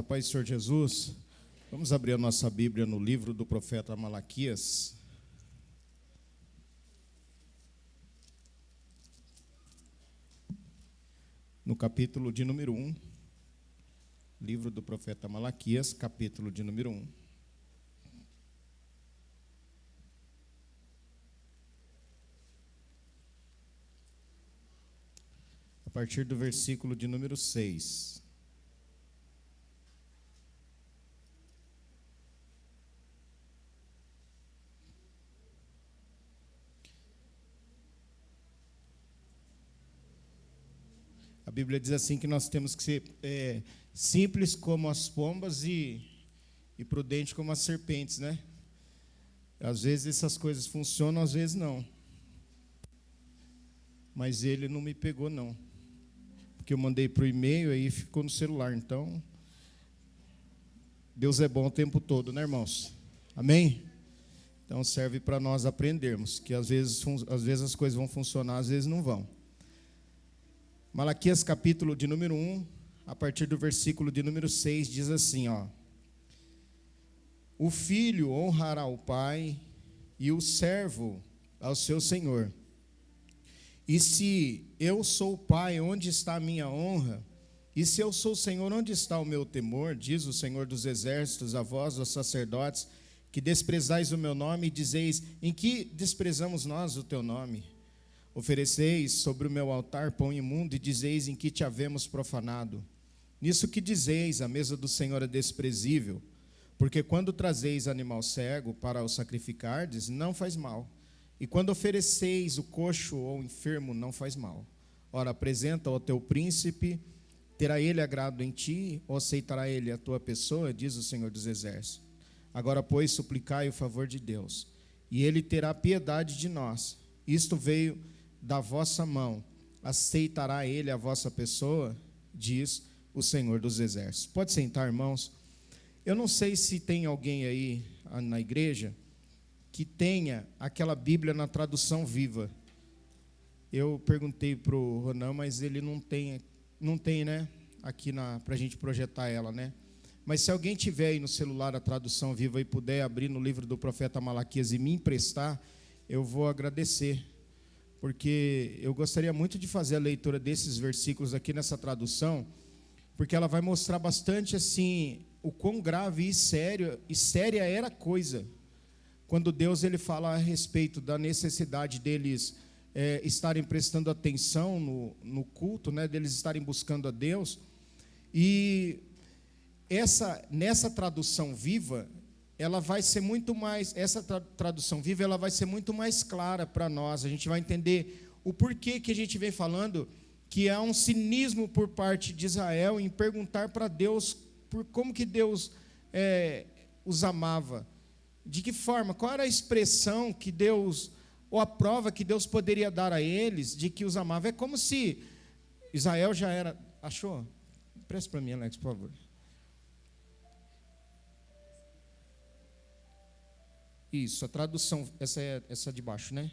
paz do Senhor Jesus. Vamos abrir a nossa Bíblia no livro do profeta Malaquias. No capítulo de número 1. Livro do profeta Malaquias, capítulo de número 1. A partir do versículo de número 6. A Bíblia diz assim que nós temos que ser simples como as pombas e prudente como as serpentes, né? Às vezes essas coisas funcionam, às vezes não. Mas ele não me pegou, não. Porque eu mandei para o e-mail, aí ficou no celular. Então, Deus é bom o tempo todo, né, irmãos? Amém? Então serve para nós aprendermos que às vezes as coisas vão funcionar, às vezes não vão. Malaquias capítulo de número 1, a partir do versículo de número 6, diz assim, ó: o filho honrará o pai e o servo ao seu senhor. E se eu sou o pai, onde está a minha honra? E se eu sou o Senhor, onde está o meu temor? Diz o Senhor dos exércitos a vós, os sacerdotes, que desprezais o meu nome e dizeis: em que desprezamos nós o teu nome? Ofereceis sobre o meu altar pão imundo e dizeis: em que te havemos profanado? Nisso que dizeis, a mesa do Senhor é desprezível, porque quando trazeis animal cego para o sacrificardes, não faz mal. E quando ofereceis o coxo ou enfermo, não faz mal. Ora, apresenta ao teu príncipe, terá ele agrado em ti, ou aceitará ele a tua pessoa, diz o Senhor dos exércitos. Agora, pois, suplicai o favor de Deus, e ele terá piedade de nós. Isto veio da vossa mão, aceitará ele a vossa pessoa, diz o Senhor dos exércitos. Pode sentar, irmãos. Eu não sei se tem alguém aí na igreja que tenha aquela Bíblia na tradução viva. Eu perguntei para o Ronan, mas ele não tem, né, aqui para a gente projetar ela, né? Mas se alguém tiver aí no celular a tradução viva e puder abrir no livro do profeta Malaquias e me emprestar, eu vou agradecer, porque eu gostaria muito de fazer a leitura desses versículos aqui nessa tradução, porque ela vai mostrar bastante assim o quão grave e séria era a coisa, quando Deus ele fala a respeito da necessidade deles estarem prestando atenção no culto, né, deles estarem buscando a Deus. E nessa tradução viva, ela vai ser muito mais, essa tradução viva, ela vai ser muito mais clara para nós. A gente vai entender o porquê que a gente vem falando que há um cinismo por parte de Israel em perguntar para Deus por como que Deus os amava, de que forma, qual era a expressão que Deus, ou a prova que Deus poderia dar a eles de que os amava. É como se Israel já era, achou? Presta para mim, Alex, por favor. Isso, a tradução, essa é essa de baixo, né?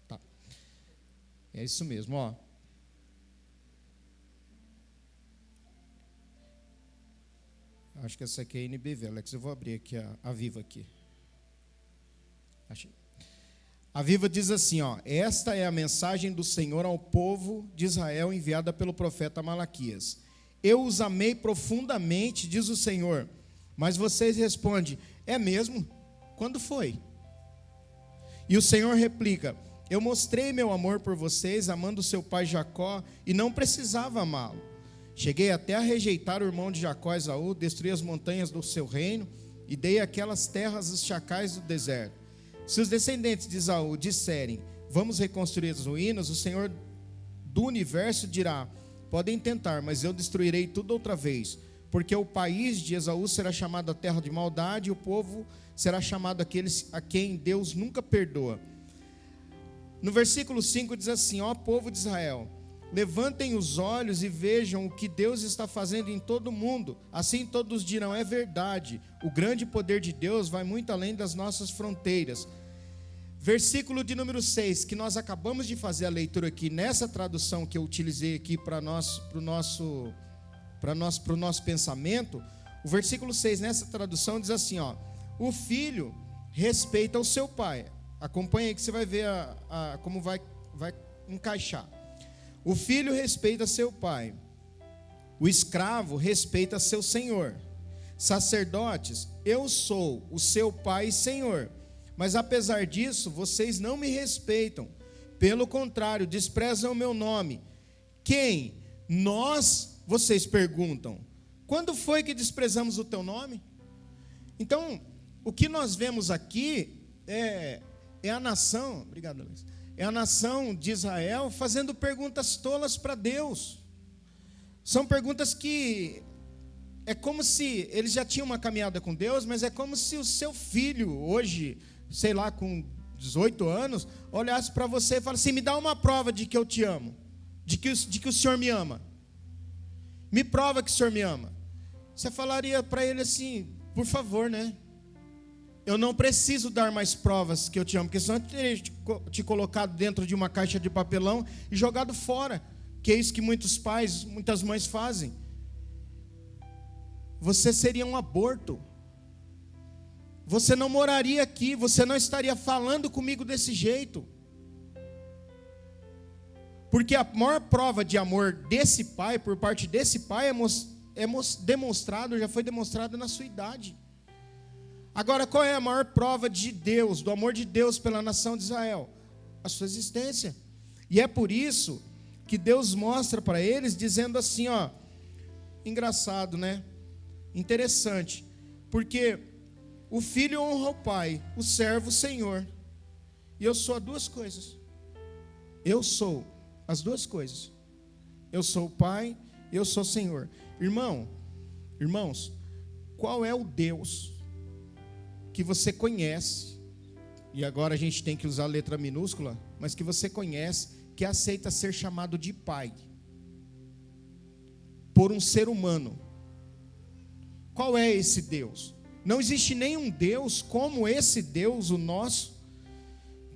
Tá. É isso mesmo, ó. Acho que essa aqui é a NBV, Alex. Eu vou abrir aqui a Viva aqui. Achei. A Viva diz assim, ó: esta é a mensagem do Senhor ao povo de Israel enviada pelo profeta Malaquias. Eu os amei profundamente, diz o Senhor, mas vocês respondem: é mesmo? Quando foi? E o Senhor replica: eu mostrei meu amor por vocês, amando seu pai Jacó, e não precisava amá-lo. Cheguei até a rejeitar o irmão de Jacó, Esaú, destruí as montanhas do seu reino, e dei aquelas terras aos chacais do deserto. Se os descendentes de Esaú disserem: vamos reconstruir as ruínas, o Senhor do universo dirá: podem tentar, mas eu destruirei tudo outra vez, porque o país de Esaú será chamado a terra de maldade, e o povo será chamado aqueles a quem Deus nunca perdoa. No versículo 5 diz assim: ó povo de Israel, levantem os olhos e vejam o que Deus está fazendo em todo o mundo. Assim todos dirão: é verdade, o grande poder de Deus vai muito além das nossas fronteiras. Versículo de número 6, que nós acabamos de fazer a leitura aqui, nessa tradução que eu utilizei aqui para o nosso pensamento. O versículo 6, nessa tradução, diz assim, ó: o filho respeita o seu pai. Acompanha aí que você vai ver como vai encaixar. O filho respeita seu pai. O escravo respeita seu senhor. Sacerdotes, eu sou o seu pai e senhor. Mas apesar disso, vocês não me respeitam. Pelo contrário, desprezam o meu nome. Quem? Nós, vocês perguntam. Quando foi que desprezamos o teu nome? Então, o que nós vemos aqui é a nação, obrigado, Luiz, é a nação de Israel fazendo perguntas tolas para Deus. São perguntas que é como se eles já tinham uma caminhada com Deus, mas é como se o seu filho hoje, sei lá, com 18 anos, olhasse para você e falasse assim: me dá uma prova de que eu te amo, de que o Senhor me ama. Me prova que o Senhor me ama. Você falaria para ele assim: por favor, né? Eu não preciso dar mais provas que eu te amo, porque senão eu teria te colocado dentro de uma caixa de papelão e jogado fora, que é isso que muitos pais, muitas mães fazem. Você seria um aborto. Você não moraria aqui, você não estaria falando comigo desse jeito. Porque a maior prova de amor desse pai, por parte desse pai, já foi demonstrado na sua idade. Agora, qual é a maior prova de Deus, do amor de Deus pela nação de Israel? A sua existência. E é por isso que Deus mostra para eles, dizendo assim, ó, engraçado, né? Interessante, porque o filho honra o pai, o servo o Senhor. E eu sou as duas coisas. Eu sou as duas coisas. Eu sou o pai, eu sou o Senhor. Irmãos, qual é o Deus que você conhece, e agora a gente tem que usar a letra minúscula, mas que você conhece, que aceita ser chamado de pai por um ser humano? Qual é esse Deus? Não existe nenhum Deus como esse Deus, o nosso,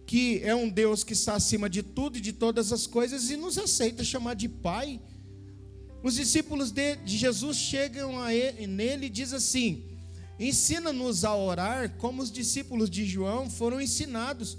que é um Deus que está acima de tudo e de todas as coisas e nos aceita chamar de pai. Os discípulos de Jesus chegam nele e dizem assim: ensina-nos a orar como os discípulos de João foram ensinados.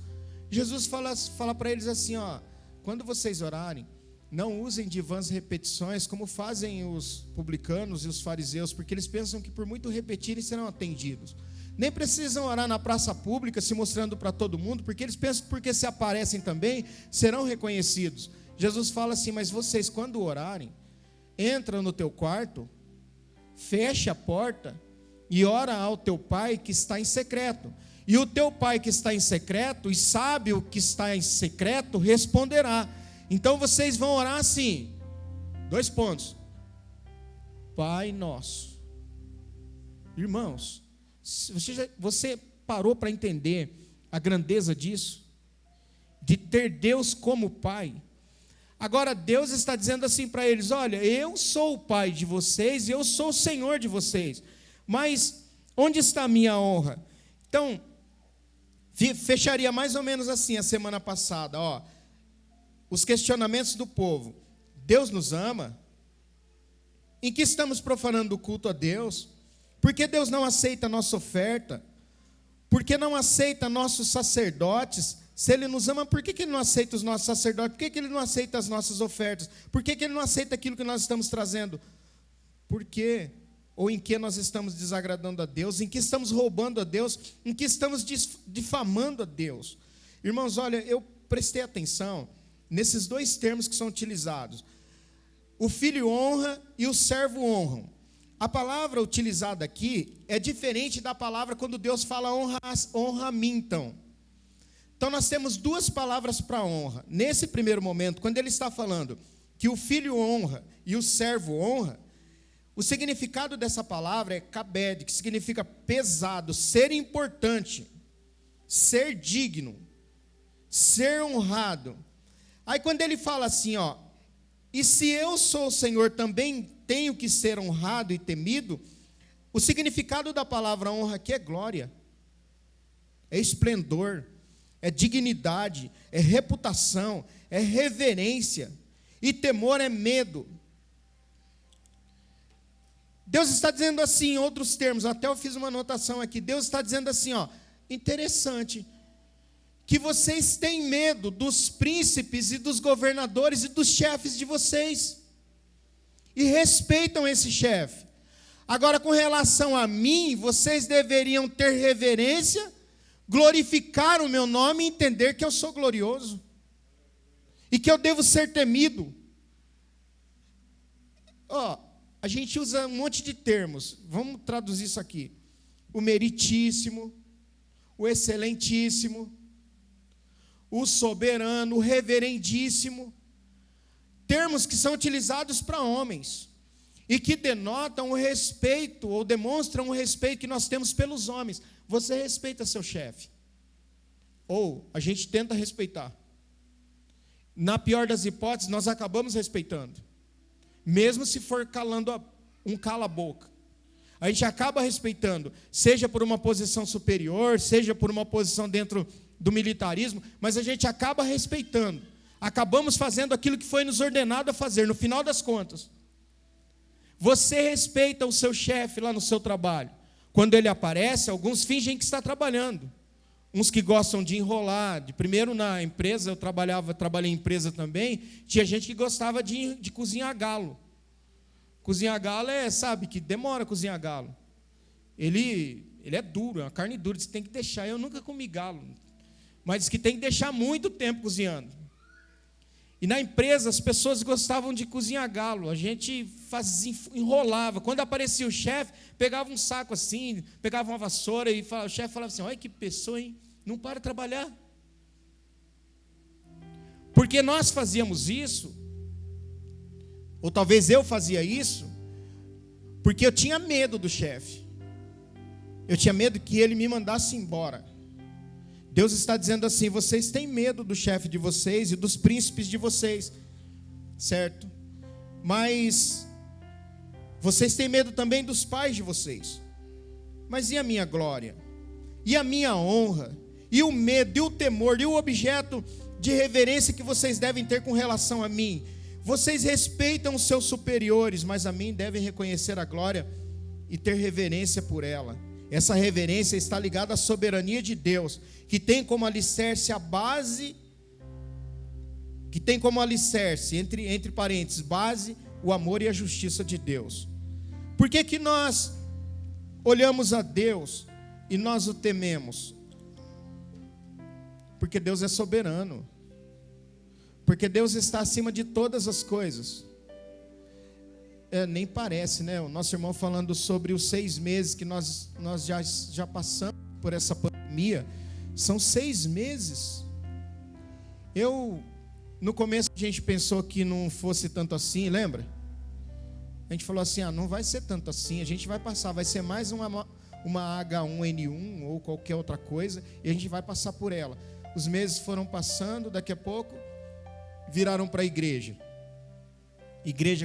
Jesus fala para eles assim, ó: quando vocês orarem, não usem de vãs repetições, como fazem os publicanos e os fariseus, porque eles pensam que por muito repetirem serão atendidos. Nem precisam orar na praça pública, se mostrando para todo mundo, porque eles pensam que porque se aparecem também, serão reconhecidos. Jesus fala assim: mas vocês, quando orarem, entra no teu quarto, fecha a porta e ora ao teu pai que está em secreto. E o teu pai que está em secreto e sabe o que está em secreto responderá. Então vocês vão orar assim, 2 pontos. Pai nosso. Irmãos, você parou para entender a grandeza disso? De ter Deus como pai? Agora Deus está dizendo assim para eles: olha, eu sou o pai de vocês, eu sou o Senhor de vocês. Mas onde está a minha honra? Então, fecharia mais ou menos assim a semana passada, ó. Os questionamentos do povo. Deus nos ama? Em que estamos profanando o culto a Deus? Por que Deus não aceita a nossa oferta? Por que não aceita nossos sacerdotes? Se Ele nos ama, por que Ele não aceita os nossos sacerdotes? Por que Ele não aceita as nossas ofertas? Por que Ele não aceita aquilo que nós estamos trazendo? Por quê? Ou em que nós estamos desagradando a Deus? Em que estamos roubando a Deus? Em que estamos difamando a Deus? Irmãos, olha, eu prestei atenção nesses 2 termos que são utilizados. O filho honra e o servo honram. A palavra utilizada aqui é diferente da palavra quando Deus fala honra mintam. Então nós temos 2 palavras para honra. Nesse primeiro momento, quando ele está falando que o filho honra e o servo honra, o significado dessa palavra é kabed, que significa pesado, ser importante, ser digno, ser honrado. Aí quando ele fala assim, ó, e se eu sou o Senhor, também tenho que ser honrado e temido, o significado da palavra honra aqui é glória, é esplendor, é dignidade, é reputação, é reverência, e temor é medo. Deus está dizendo assim, em outros termos, até eu fiz uma anotação aqui, Deus está dizendo assim, ó, interessante, que vocês têm medo dos príncipes e dos governadores e dos chefes de vocês, e respeitam esse chefe. Agora, com relação a mim, vocês deveriam ter reverência, glorificar o meu nome e entender que eu sou glorioso, e que eu devo ser temido. A gente usa um monte de termos, vamos traduzir isso aqui. O meritíssimo, o excelentíssimo, o soberano, o reverendíssimo. Termos que são utilizados para homens e que denotam o respeito, ou demonstram o respeito que nós temos pelos homens. Você respeita seu chefe, ou a gente tenta respeitar. Na pior das hipóteses, nós acabamos respeitando, mesmo se for calando um cala-boca. A gente acaba respeitando, seja por uma posição superior, seja por uma posição dentro do militarismo, mas a gente acaba respeitando. Acabamos fazendo aquilo que foi nos ordenado a fazer, no final das contas. Você respeita o seu chefe lá no seu trabalho. Quando ele aparece, alguns fingem que está trabalhando. Uns que gostam de enrolar. Primeiro na empresa, eu trabalhei em empresa também, tinha gente que gostava de cozinhar galo. Cozinhar galo sabe, que demora a cozinhar galo. Ele é duro, é uma carne dura, você tem que deixar. Eu nunca comi galo, mas diz que tem que deixar muito tempo cozinhando. E na empresa as pessoas gostavam de cozinhar galo. A gente enrolava. Quando aparecia o chefe, pegava um saco assim, pegava uma vassoura e o chefe falava assim: olha que pessoa, hein? Não para de trabalhar. Porque nós fazíamos isso, ou talvez eu fazia isso, porque eu tinha medo do chefe. Eu tinha medo que ele me mandasse embora. Deus está dizendo assim: vocês têm medo do chefe de vocês e dos príncipes de vocês, certo? Mas vocês têm medo também dos pais de vocês. Mas e a minha glória? E a minha honra? E o medo, e o temor, e o objeto de reverência que vocês devem ter com relação a mim? Vocês respeitam os seus superiores, mas a mim devem reconhecer a glória e ter reverência por ela. Essa reverência está ligada à soberania de Deus, que tem como alicerce a base, que tem como alicerce, entre parênteses, base, o amor e a justiça de Deus. Por que que nós olhamos a Deus e nós o tememos? Porque Deus é soberano. Porque Deus está acima de todas as coisas. Nem parece, né? O nosso irmão falando sobre os 6 meses que nós já passamos por essa pandemia. São 6 meses. No começo a gente pensou que não fosse tanto assim, lembra? A gente falou assim: não vai ser tanto assim, a gente vai passar, vai ser mais uma H1N1 ou qualquer outra coisa, e a gente vai passar por ela. Os meses foram passando, daqui a pouco viraram para a igreja.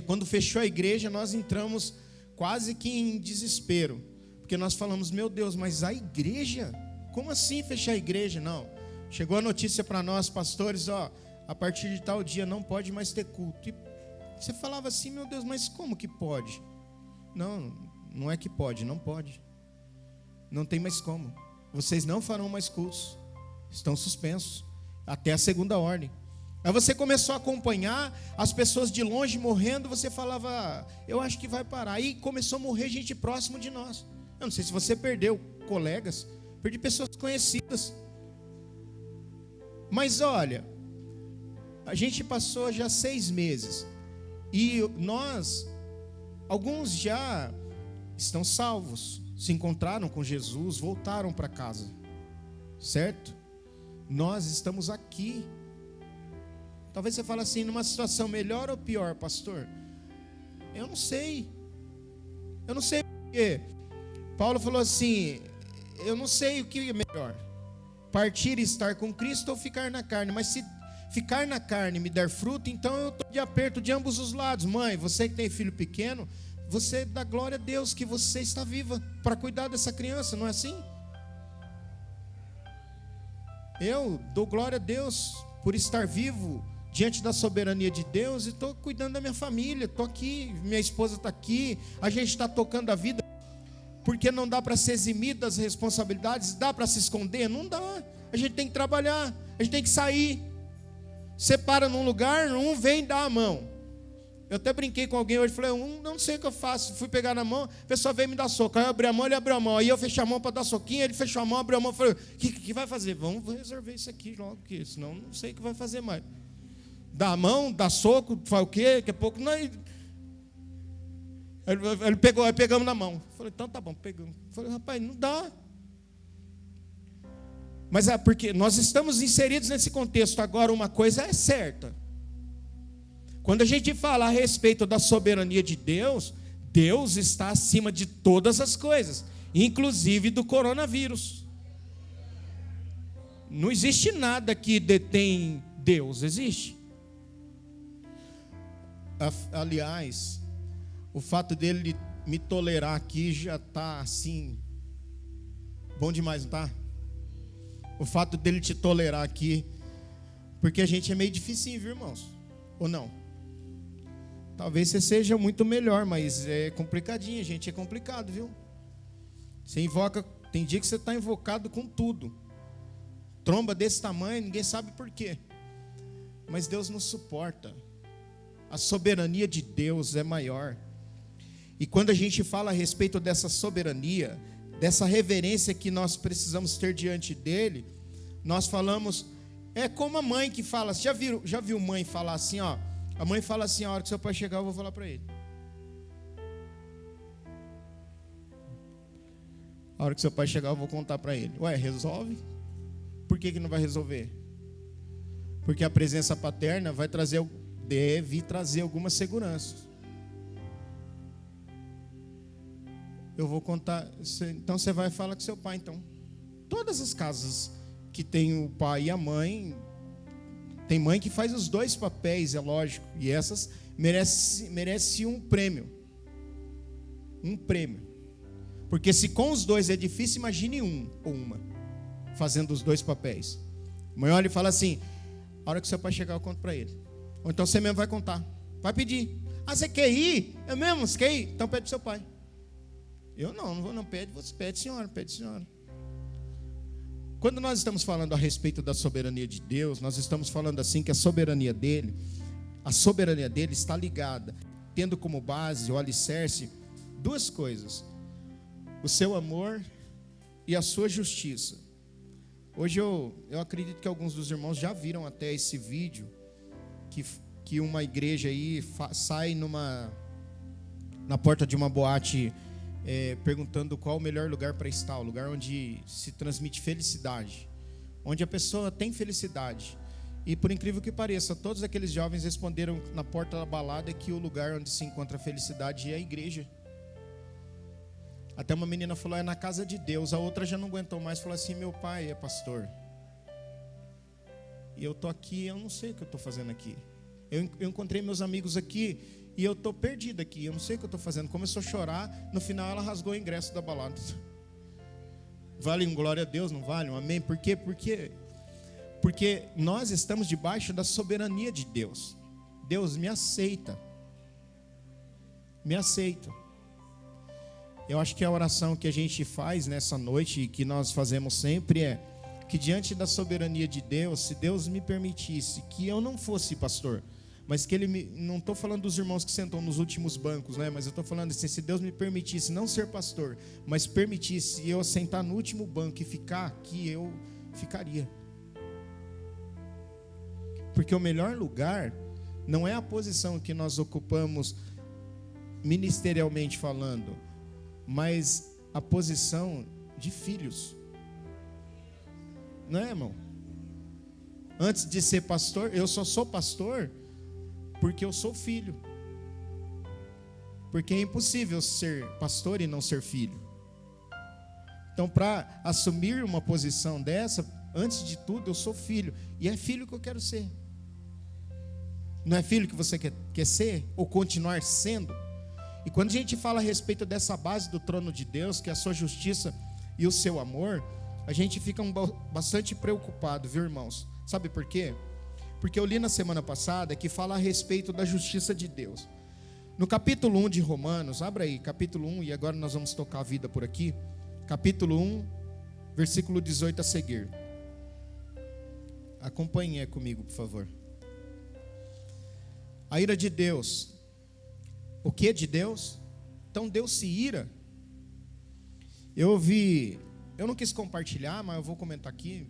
Quando fechou a igreja, nós entramos quase que em desespero, porque nós falamos: meu Deus, mas a igreja? Como assim fechar a igreja? Não, chegou a notícia para nós, pastores: a partir de tal dia não pode mais ter culto. E você falava assim: meu Deus, mas como que pode? Não é que pode, não pode. Não tem mais como. Vocês não farão mais cultos, estão suspensos até a segunda ordem. Aí você começou a acompanhar as pessoas de longe morrendo, você falava: eu acho que vai parar. Aí começou a morrer gente próximo de nós. Eu não sei se você perdeu colegas, perdi pessoas conhecidas. Mas olha, a gente passou já 6 meses. E alguns já estão salvos, se encontraram com Jesus, voltaram para casa. Certo? Nós estamos aqui. Talvez você fale assim: numa situação melhor ou pior, pastor? Eu não sei. Eu não sei porque Paulo falou assim: eu não sei o que é melhor, partir e estar com Cristo ou ficar na carne. Mas se ficar na carne me der fruto, então eu estou de aperto de ambos os lados. Mãe, você que tem filho pequeno, você dá glória a Deus que você está viva para cuidar dessa criança, não é assim? Eu dou glória a Deus por estar vivo diante da soberania de Deus e estou cuidando da minha família, estou aqui, minha esposa está aqui, a gente está tocando a vida, porque não dá para se eximir das responsabilidades, dá para se esconder? Não dá, a gente tem que trabalhar, a gente tem que sair, separa num lugar, um vem dar a mão. Eu até brinquei com alguém hoje, falei, não sei o que eu faço, fui pegar na mão, a pessoa veio me dar soco, aí eu abri a mão, ele abriu a mão, aí eu fechei a mão para dar soquinho, ele fechou a mão, abriu a mão, falei, o que vai fazer? Vamos resolver isso aqui logo, porque senão não sei o que vai fazer mais. Dá a mão, dá soco, faz o quê? Daqui a pouco, não. Ele pegou, aí pegamos na mão. Falei, então tá bom, pegamos. Falei, rapaz, não dá. Mas é porque nós estamos inseridos nesse contexto. Agora, uma coisa é certa. Quando a gente fala a respeito da soberania de Deus, Deus está acima de todas as coisas, inclusive do coronavírus. Não existe nada que detém Deus, existe? Aliás, o fato dele me tolerar aqui já está assim, bom demais, não está? O fato dele te tolerar aqui, porque a gente é meio dificinho, viu, irmãos? Ou não? Talvez você seja muito melhor, mas é complicadinho, gente, é complicado, viu? Você invoca, tem dia que você está invocado com tudo. Tromba desse tamanho, ninguém sabe por quê. Mas Deus nos suporta. A soberania de Deus é maior. E quando a gente fala a respeito dessa soberania, dessa reverência que nós precisamos ter diante dele, nós falamos, é como a mãe que fala, já viu mãe falar assim, ó, a mãe fala assim, a hora que seu pai chegar eu vou falar para ele. A hora que seu pai chegar eu vou contar para ele. Ué, resolve? Por que não vai resolver? Porque a presença paterna deve trazer alguma segurança. Eu vou contar, então você vai falar com seu pai, então. Todas as casas que tem o pai e a mãe, tem mãe que faz os dois papéis, é lógico, e essas merece um prêmio. Um prêmio. Porque se com os dois é difícil, imagine um ou uma fazendo os dois papéis. A mãe olha e fala assim, a hora que seu pai chegar eu conto para ele. Ou então você mesmo vai contar, vai pedir. Ah, você quer ir? É mesmo? Você quer ir? Então pede para seu pai. Eu não vou, não pede, você pede senhora. Quando nós estamos falando a respeito da soberania de Deus, nós estamos falando assim que a soberania dele está ligada, tendo como base o alicerce, duas coisas: o seu amor e a sua justiça. Hoje eu acredito que alguns dos irmãos já viram até esse vídeo, que uma igreja aí sai na porta de uma boate, perguntando qual o melhor lugar para estar, o lugar onde se transmite felicidade, onde a pessoa tem felicidade. E por incrível que pareça, todos aqueles jovens responderam na porta da balada que o lugar onde se encontra a felicidade é a igreja. Até uma menina falou, é na casa de Deus. A outra já não aguentou mais, falou assim, meu pai é pastor. E eu estou aqui, eu não sei o que eu estou fazendo aqui. Eu encontrei meus amigos aqui e eu estou perdido aqui, eu não sei o que eu estou fazendo. Começou a chorar, no final ela rasgou o ingresso da balada. Vale um glória a Deus, não vale um amém? Por quê? Porque nós estamos debaixo da soberania de Deus. Deus me aceita. Me aceita. Eu acho que a oração que a gente faz nessa noite e que nós fazemos sempre é que diante da soberania de Deus, se Deus me permitisse que eu não fosse pastor, mas que não estou falando dos irmãos que sentam nos últimos bancos, né? Mas eu estou falando assim, se Deus me permitisse não ser pastor, mas permitisse eu sentar no último banco e ficar aqui, eu ficaria. Porque o melhor lugar não é a posição que nós ocupamos ministerialmente falando, mas a posição de filhos. Não é, irmão? Antes de ser pastor, eu só sou pastor porque eu sou filho. Porque é impossível ser pastor e não ser filho. Então, para assumir uma posição dessa, antes de tudo, eu sou filho. E é filho que eu quero ser. Não é filho que você quer ser ou continuar sendo? E quando a gente fala a respeito dessa base do trono de Deus, que é a sua justiça e o seu amor, a gente fica bastante preocupado, viu, irmãos? Sabe por quê? porque eu li na semana passada que fala a respeito da justiça de Deus. No capítulo 1 de Romanos, abra aí, capítulo 1, e agora nós vamos tocar a vida por aqui. Capítulo 1, versículo 18 a seguir. Acompanhe comigo, por favor. A ira de Deus. O que é de Deus? Então Deus se ira. Eu não quis compartilhar, mas eu vou comentar aqui,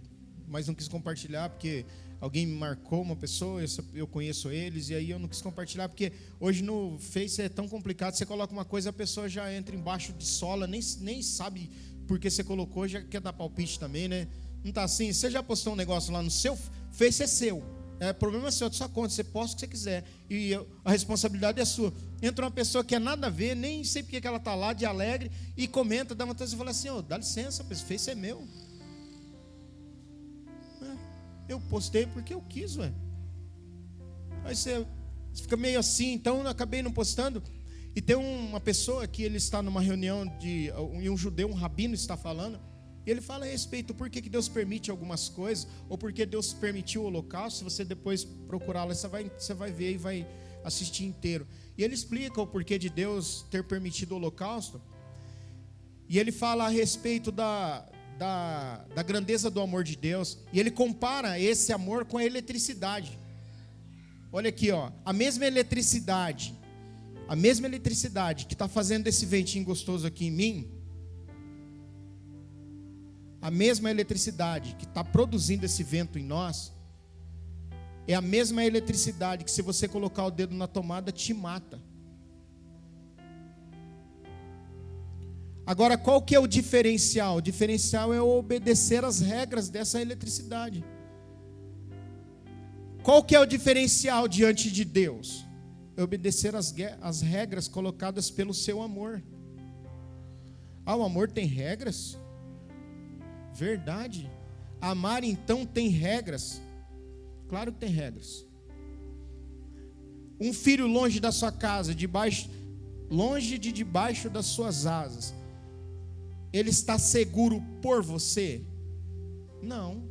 mas não quis compartilhar porque alguém me marcou, uma pessoa, eu conheço eles, e aí eu não quis compartilhar, porque hoje no Face é tão complicado, você coloca uma coisa, a pessoa já entra embaixo de sola, nem sabe por que você colocou, já quer dar palpite também, né? Não tá assim? Você já postou um negócio lá no seu Face, é seu. Problema seu, de sua conta, você posta o que você quiser, e a responsabilidade é sua. Entra uma pessoa que é nada a ver, nem sei porque que ela está lá, de alegre, e comenta, dá vontade de falar assim, dá licença, o Face é meu. Eu postei porque eu quis, ué. Aí você fica meio assim, então eu acabei não postando. E tem uma pessoa que ele está numa reunião e um judeu, um rabino está falando, e ele fala a respeito por que Deus permite algumas coisas, ou por que Deus permitiu o holocausto. Se você depois procurá-lo, você vai ver e vai assistir inteiro. E ele explica o porquê de Deus ter permitido o holocausto. E ele fala a respeito da grandeza do amor de Deus. E ele compara esse amor com a eletricidade. Olha aqui, a mesma eletricidade que está fazendo esse ventinho gostoso aqui em mim, a mesma eletricidade que está produzindo esse vento em nós, é a mesma eletricidade que, se você colocar o dedo na tomada, te mata. Agora, qual que é o diferencial? O diferencial é obedecer às regras dessa eletricidade. Qual que é o diferencial diante de Deus? É obedecer às regras colocadas pelo seu amor. O amor tem regras? Verdade. Amar então tem regras? Claro que tem regras. Um filho longe da sua casa, longe de debaixo das suas asas, ele está seguro por você? Não.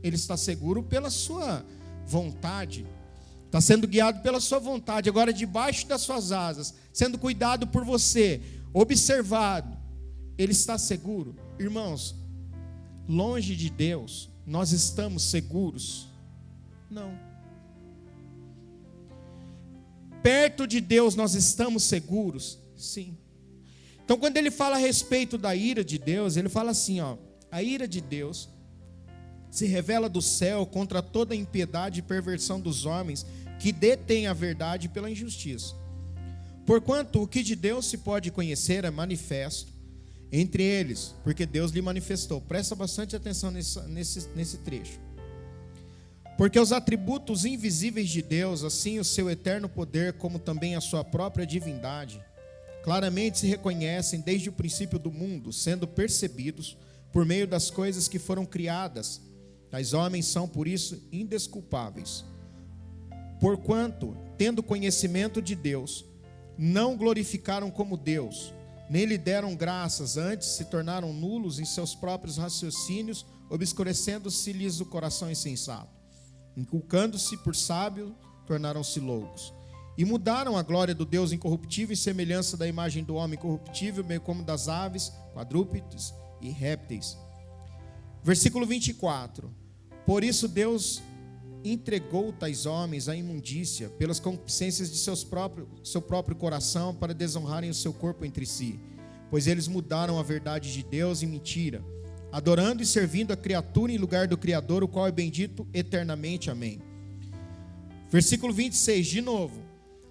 Ele está seguro pela sua vontade. Está sendo guiado pela sua vontade. Agora, debaixo das suas asas, sendo cuidado por você, observado, ele está seguro. Irmãos, longe de Deus, nós estamos seguros? Não. Perto de Deus, nós estamos seguros? Sim. Então, quando ele fala a respeito da ira de Deus, ele fala assim, a ira de Deus se revela do céu contra toda a impiedade e perversão dos homens que detêm a verdade pela injustiça. Porquanto o que de Deus se pode conhecer é manifesto entre eles, porque Deus lhe manifestou. Presta bastante atenção nesse trecho. Porque os atributos invisíveis de Deus, assim o seu eterno poder, como também a sua própria divindade, claramente se reconhecem desde o princípio do mundo, sendo percebidos por meio das coisas que foram criadas. Tais homens são, por isso, indesculpáveis. Porquanto, tendo conhecimento de Deus, não glorificaram como Deus, nem lhe deram graças, antes se tornaram nulos em seus próprios raciocínios, obscurecendo-se-lhes o coração insensato. Inculcando-se por sábio, tornaram-se loucos. E mudaram a glória do Deus incorruptível em semelhança da imagem do homem corruptível, bem como das aves, quadrúpedes e répteis. Versículo 24. Por isso Deus entregou tais homens à imundícia, pelas concupiscências de seu próprio coração, para desonrarem o seu corpo entre si. Pois eles mudaram a verdade de Deus em mentira, adorando e servindo a criatura em lugar do Criador, o qual é bendito eternamente. Amém. Versículo 26, de novo.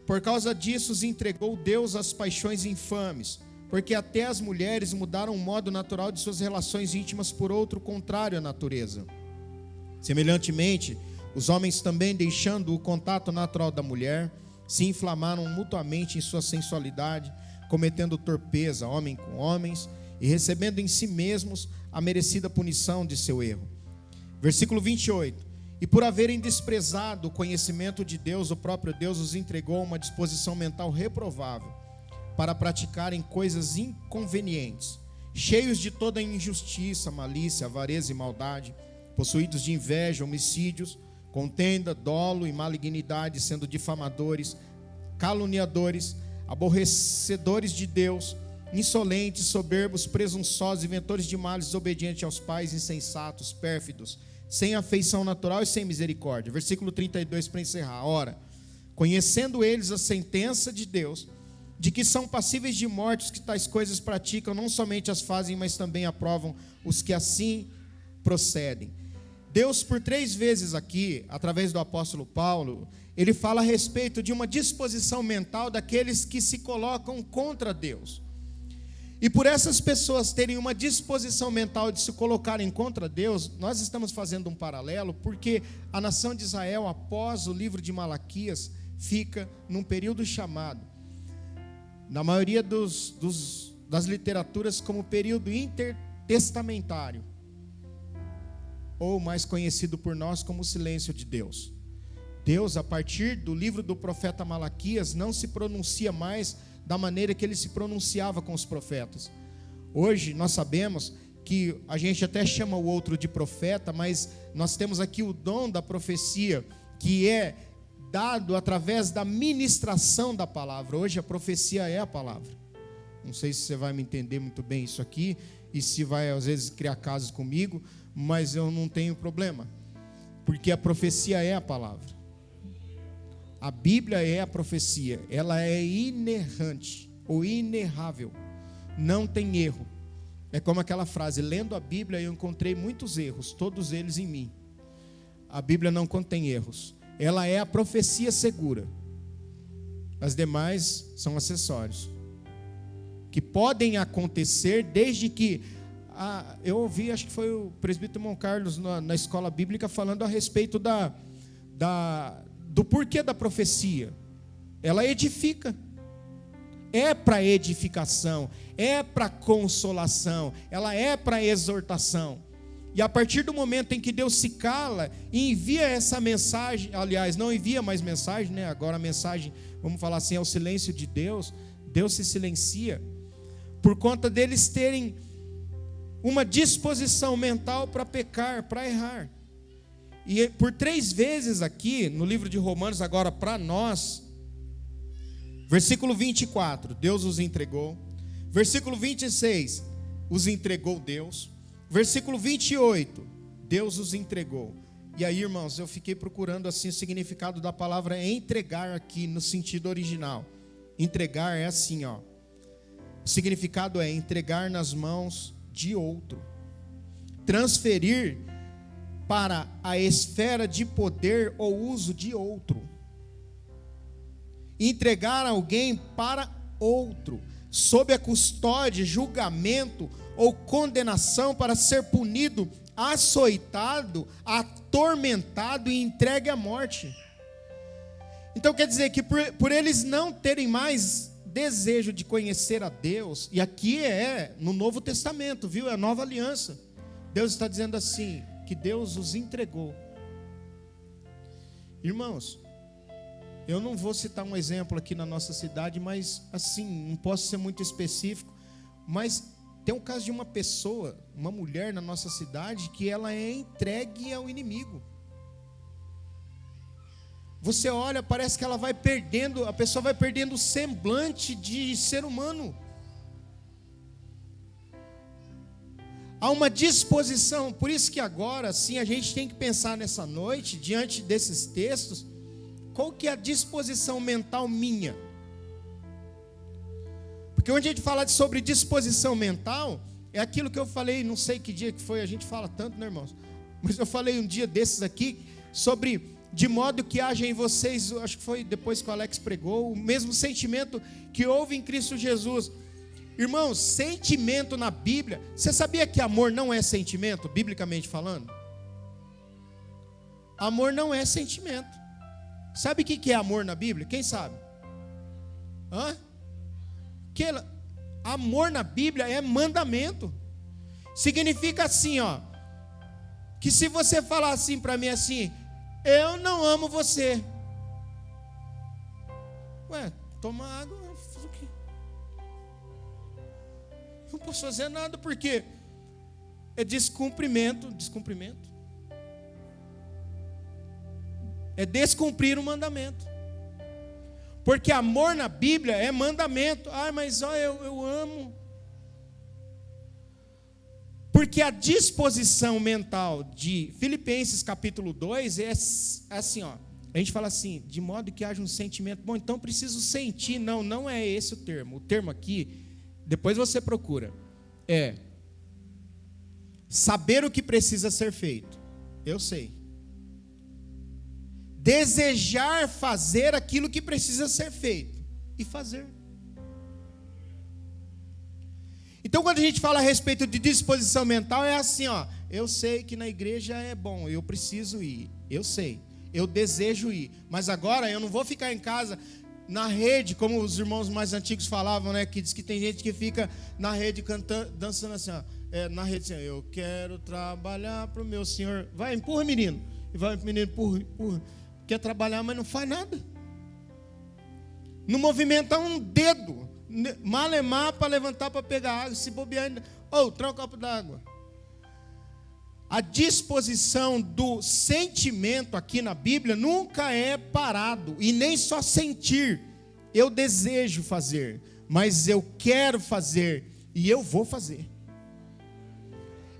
Por causa disso os entregou Deus às paixões infames, porque até as mulheres mudaram o modo natural de suas relações íntimas por outro contrário à natureza. Semelhantemente, os homens também, deixando o contato natural da mulher, se inflamaram mutuamente em sua sensualidade, cometendo torpeza, homem com homens, e recebendo em si mesmos a merecida punição de seu erro. Versículo 28. E por haverem desprezado o conhecimento de Deus, o próprio Deus os entregou a uma disposição mental reprovável, para praticarem coisas inconvenientes, cheios de toda injustiça, malícia, avareza e maldade, possuídos de inveja, homicídios, contenda, dolo e malignidade, sendo difamadores, caluniadores, aborrecedores de Deus, insolentes, soberbos, presunçosos, inventores de males, desobedientes aos pais, insensatos, pérfidos, sem afeição natural e sem misericórdia. Versículo 32 para encerrar. Ora, conhecendo eles a sentença de Deus, de que são passíveis de morte os que tais coisas praticam, não somente as fazem, mas também aprovam os que assim procedem. Deus, por 3 vezes aqui, através do apóstolo Paulo, ele fala a respeito de uma disposição mental daqueles que se colocam contra Deus. E por essas pessoas terem uma disposição mental de se colocarem contra Deus, nós estamos fazendo um paralelo, porque a nação de Israel, após o livro de Malaquias, fica num período chamado, na maioria das literaturas, como período intertestamentário, ou mais conhecido por nós como o silêncio de Deus. Deus, a partir do livro do profeta Malaquias, não se pronuncia mais da maneira que ele se pronunciava com os profetas. Hoje nós sabemos que a gente até chama o outro de profeta, mas nós temos aqui o dom da profecia, que é dado através da ministração da palavra. Hoje a profecia é a palavra. Não sei se você vai me entender muito bem isso aqui, e se vai às vezes criar casos comigo, mas eu não tenho problema, porque a profecia é a palavra. A Bíblia é a profecia, ela é inerrante ou inerrável, não tem erro. É como aquela frase: lendo a Bíblia eu encontrei muitos erros, todos eles em mim. A Bíblia não contém erros, ela é a profecia segura. As demais são acessórios, que podem acontecer desde que... eu ouvi, acho que foi o presbítero Mon Carlos na escola bíblica falando a respeito do porquê da profecia. Ela edifica, é para edificação, é para consolação, ela é para exortação. E a partir do momento em que Deus se cala e envia essa mensagem, aliás, não envia mais mensagem, né? Agora a mensagem, vamos falar assim, é o silêncio de Deus. Deus se silencia por conta deles terem uma disposição mental para pecar, para errar. E por 3 vezes aqui, no livro de Romanos, agora para nós, versículo 24, Deus os entregou. Versículo 26, os entregou Deus. Versículo 28, Deus os entregou. E aí, irmãos, eu fiquei procurando assim o significado da palavra entregar aqui no sentido original. Entregar é assim, ó. O significado é entregar nas mãos de outro, transferir para a esfera de poder ou uso de outro, entregar alguém para outro, sob a custódia, julgamento ou condenação, para ser punido, açoitado, atormentado e entregue à morte. Então quer dizer que por eles não terem mais desejo de conhecer a Deus, e aqui é no Novo Testamento, viu? É a nova aliança. Deus está dizendo assim, que Deus os entregou. Irmãos, eu não vou citar um exemplo aqui na nossa cidade, mas assim, não posso ser muito específico, mas tem um caso de uma pessoa, uma mulher na nossa cidade, que ela é entregue ao inimigo. Você olha, parece que ela vai perdendo, a pessoa vai perdendo o semblante de ser humano. Há uma disposição, por isso que agora, sim, a gente tem que pensar nessa noite, diante desses textos, qual que é a disposição mental minha? Porque quando a gente fala sobre disposição mental, é aquilo que eu falei, não sei que dia que foi, a gente fala tanto, né, irmãos? Mas eu falei um dia desses aqui, sobre... de modo que haja em vocês, acho que foi depois que o Alex pregou, o mesmo sentimento que houve em Cristo Jesus. Irmãos, sentimento na Bíblia, você sabia que amor não é sentimento, biblicamente falando? Amor não é sentimento. Sabe o que é amor na Bíblia? Quem sabe? Amor na Bíblia é mandamento. Significa assim, ó, que se você falar assim para mim assim: eu não amo você. Ué, toma água. Não posso fazer nada porque é descumprimento. é descumprir o mandamento. Porque amor na Bíblia é mandamento. Ah, mas eu amo. Porque a disposição mental de Filipenses capítulo 2 é assim, ó. A gente fala assim, de modo que haja um sentimento. Bom, então preciso sentir. Não é esse o termo. O termo aqui, depois você procura. É saber o que precisa ser feito. Eu sei. Desejar fazer aquilo que precisa ser feito. E fazer. Então, quando a gente fala a respeito de disposição mental, é assim, ó. Eu sei que na igreja é bom, eu preciso ir. Eu sei. Eu desejo ir. Mas agora eu não vou ficar em casa na rede, como os irmãos mais antigos falavam, né? Que diz que tem gente que fica na rede cantando, dançando assim, ó. Na rede assim, eu quero trabalhar para o meu Senhor. Vai, empurra, menino. E vai, menino, empurra. Quer trabalhar, mas não faz nada. Não movimenta um dedo. Malemar para levantar para pegar água. Se bobear ainda. Troca o copo d'água. A disposição do sentimento aqui na Bíblia nunca é parado. E nem só sentir. Eu desejo fazer. Mas eu quero fazer. E eu vou fazer.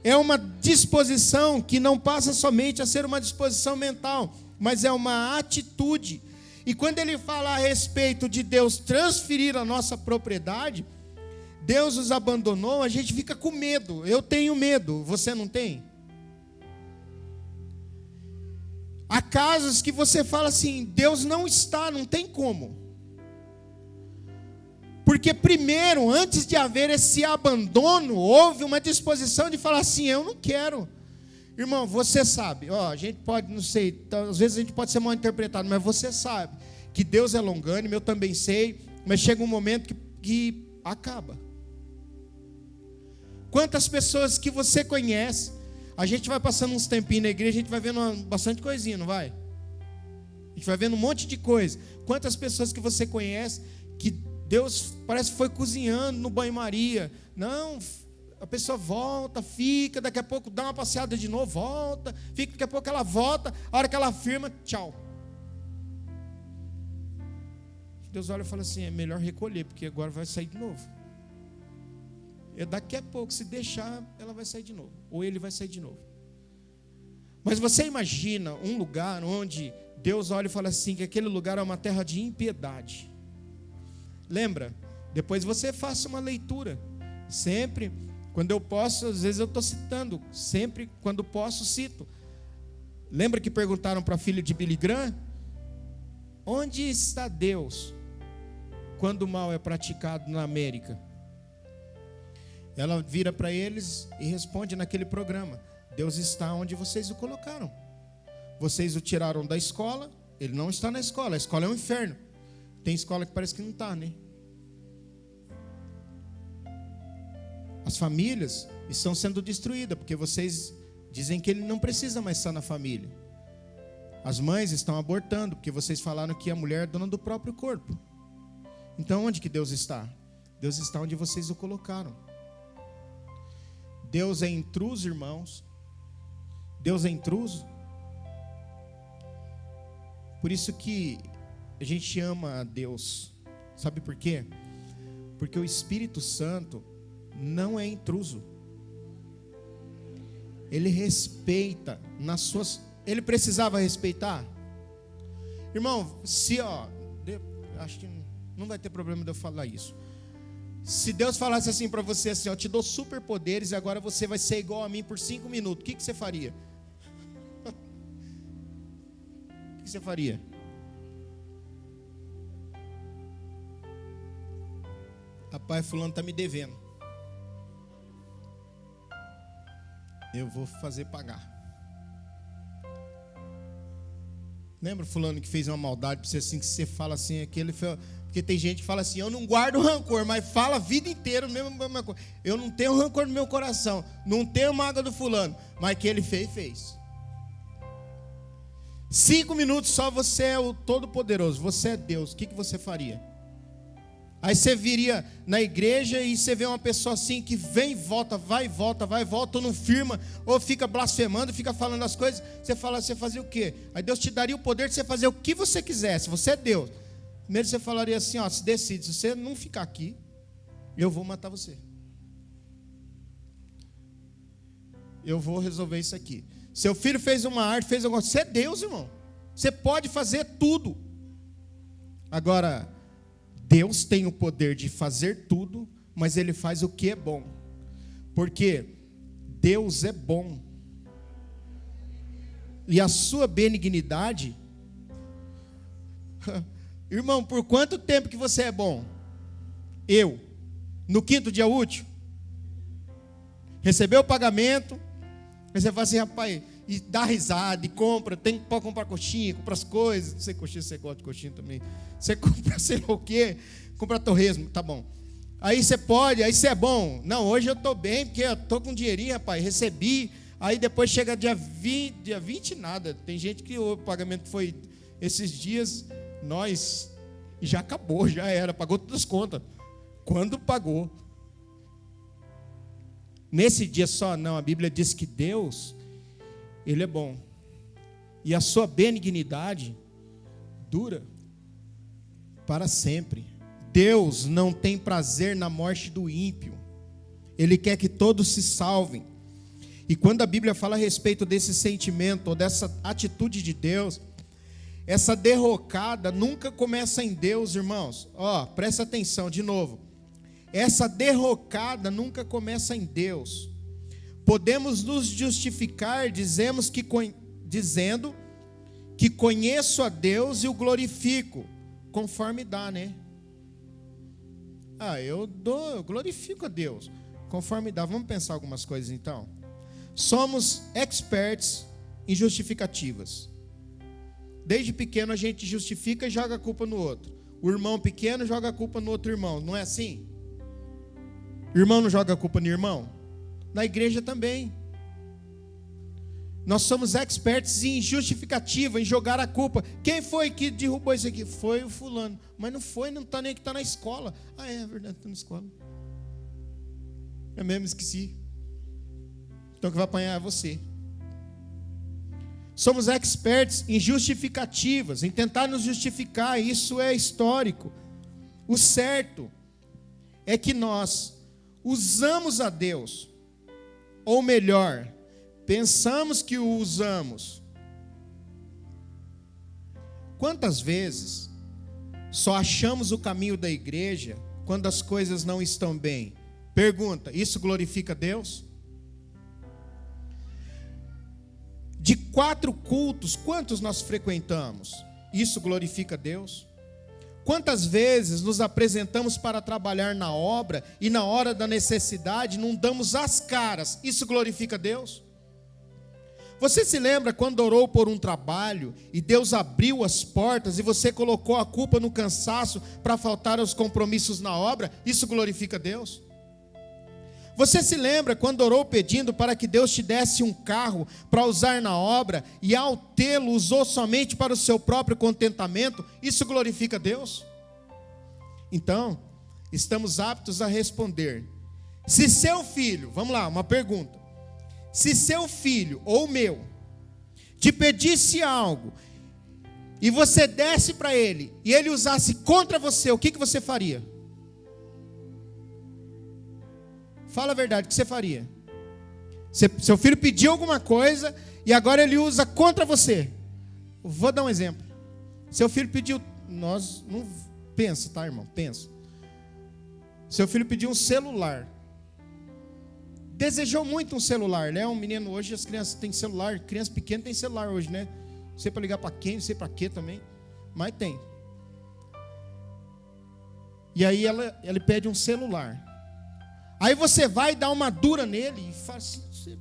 É uma disposição que não passa somente a ser uma disposição mental, mas é uma atitude. E quando ele fala a respeito de Deus transferir a nossa propriedade, Deus os abandonou, a gente fica com medo. Eu tenho medo, você não tem? Há casos que você fala assim, Deus não está, não tem como. Porque primeiro, antes de haver esse abandono, houve uma disposição de falar assim, eu não quero. Irmão, você sabe, a gente pode, não sei, às vezes a gente pode ser mal interpretado, mas você sabe que Deus é longânimo, eu também sei, mas chega um momento que acaba. Quantas pessoas que você conhece, a gente vai passando uns tempinhos na igreja, a gente vai vendo bastante coisinha, não vai? A gente vai vendo um monte de coisa. Quantas pessoas que você conhece, que Deus parece que foi cozinhando no banho-maria. Não, a pessoa volta, fica, daqui a pouco dá uma passeada de novo, volta, fica, daqui a pouco ela volta, a hora que ela firma, tchau. Deus olha e fala assim, é melhor recolher, porque agora vai sair de novo. E daqui a pouco, se deixar, ela vai sair de novo, ou ele vai sair de novo. Mas você imagina um lugar onde Deus olha e fala assim, que aquele lugar é uma terra de impiedade. Lembra? Depois você faça uma leitura. Sempre, quando eu posso, às vezes eu estou citando. Sempre, quando posso, cito. Lembra que perguntaram para a filha de Billy Graham? Onde está Deus quando o mal é praticado na América? Ela vira para eles e responde naquele programa: Deus está onde vocês o colocaram. Vocês o tiraram da escola, ele não está na escola, a escola é um inferno. Tem escola que parece que não está, né? As famílias estão sendo destruídas, porque vocês dizem que ele não precisa mais estar na família. As mães estão abortando, porque vocês falaram que a mulher é dona do próprio corpo. Então onde que Deus está? Deus está onde vocês o colocaram. Deus é intruso, irmãos. Deus é intruso. Por isso que a gente ama a Deus. Sabe por quê? Porque o Espírito Santo não é intruso. Ele respeita nas suas... Ele precisava respeitar? Irmão, acho que não vai ter problema de eu falar isso. Se Deus falasse assim para você, assim, te dou superpoderes e agora você vai ser igual a mim por 5 minutos, o que você faria? O que você faria? Rapaz, fulano está me devendo. Eu vou fazer pagar. Lembra fulano que fez uma maldade para você assim, que você fala assim, aquele... Porque tem gente que fala assim, eu não guardo rancor, mas fala a vida inteira mesmo. Eu não tenho rancor no meu coração, não tenho mágoa do fulano, mas que ele fez. 5 minutos só, você é o Todo-Poderoso, você é Deus, o que você faria? Aí você viria na igreja e você vê uma pessoa assim que vem e volta, vai e volta, vai e volta, ou não firma, ou fica blasfemando, fica falando as coisas. Você fala, você fazia o quê? Aí Deus te daria o poder de você fazer o que você quisesse. Você é Deus. Primeiro você falaria assim, ó, se decide, se você não ficar aqui, eu vou matar você. Eu vou resolver isso aqui. Seu filho fez uma arte, fez alguma coisa. Você é Deus, irmão. Você pode fazer tudo. Agora, Deus tem o poder de fazer tudo, mas Ele faz o que é bom. Porque Deus é bom. E a sua benignidade... Irmão, por quanto tempo que você é bom? Eu. No 5º dia útil? Recebeu o pagamento... Aí você fala assim, rapaz, e dá risada, e compra, pode comprar coxinha, compra as coisas, não sei coxinha, você gosta de coxinha também, você compra sei lá o quê, compra torresmo, tá bom. Aí você pode, aí você é bom, não, hoje eu estou bem, porque eu estou com dinheirinho, rapaz, recebi, aí depois chega dia 20 nada, tem gente que o pagamento foi esses dias, nós, e já acabou, já era, pagou todas as contas, quando pagou. Nesse dia só, não, a Bíblia diz que Deus, Ele é bom. E a sua benignidade dura para sempre. Deus não tem prazer na morte do ímpio. Ele quer que todos se salvem. E quando a Bíblia fala a respeito desse sentimento, ou dessa atitude de Deus, essa derrocada nunca começa em Deus, irmãos. Ó, presta atenção de novo. Essa derrocada nunca começa em Deus. Podemos nos justificar dizendo que conheço a Deus e o glorifico, conforme dá, né? Eu glorifico a Deus, conforme dá. Vamos pensar algumas coisas então. Somos experts em justificativas. Desde pequeno a gente justifica e joga a culpa no outro. O irmão pequeno joga a culpa no outro irmão, não é assim? Irmão não joga a culpa no irmão? Na igreja também. Nós somos experts em justificativa, em jogar a culpa. Quem foi que derrubou isso aqui? Foi o fulano. Mas não foi, não está nem que está na escola. É verdade, está na escola. Eu mesmo esqueci. Então quem vai apanhar é você. Somos experts em justificativas, em tentar nos justificar. Isso é histórico. O certo é que nós usamos a Deus, ou melhor, pensamos que o usamos. Quantas vezes só achamos o caminho da igreja quando as coisas não estão bem? Pergunta, isso glorifica Deus? De 4 cultos, quantos nós frequentamos? Isso glorifica Deus? Quantas vezes nos apresentamos para trabalhar na obra e na hora da necessidade não damos as caras? Isso glorifica Deus? Você se lembra quando orou por um trabalho e Deus abriu as portas e você colocou a culpa no cansaço para faltar aos compromissos na obra? Isso glorifica Deus? Você se lembra quando orou pedindo para que Deus te desse um carro para usar na obra e ao tê-lo usou somente para o seu próprio contentamento? Isso glorifica Deus? Então, estamos aptos a responder. Se seu filho, vamos lá, uma pergunta. Se seu filho ou meu te pedisse algo e você desse para ele e ele usasse contra você, o que você faria? Fala a verdade, o que você faria? Seu filho pediu alguma coisa e agora ele usa contra você. Vou dar um exemplo. Seu filho pediu, pensa, tá, irmão? Pensa. Seu filho pediu um celular. Desejou muito um celular, né? Um menino hoje, as crianças têm celular, criança pequena tem celular hoje, né? Não sei para ligar para quem, não sei para quê também, mas tem. E aí ele pede um celular. Aí você vai dar uma dura nele e faz assim,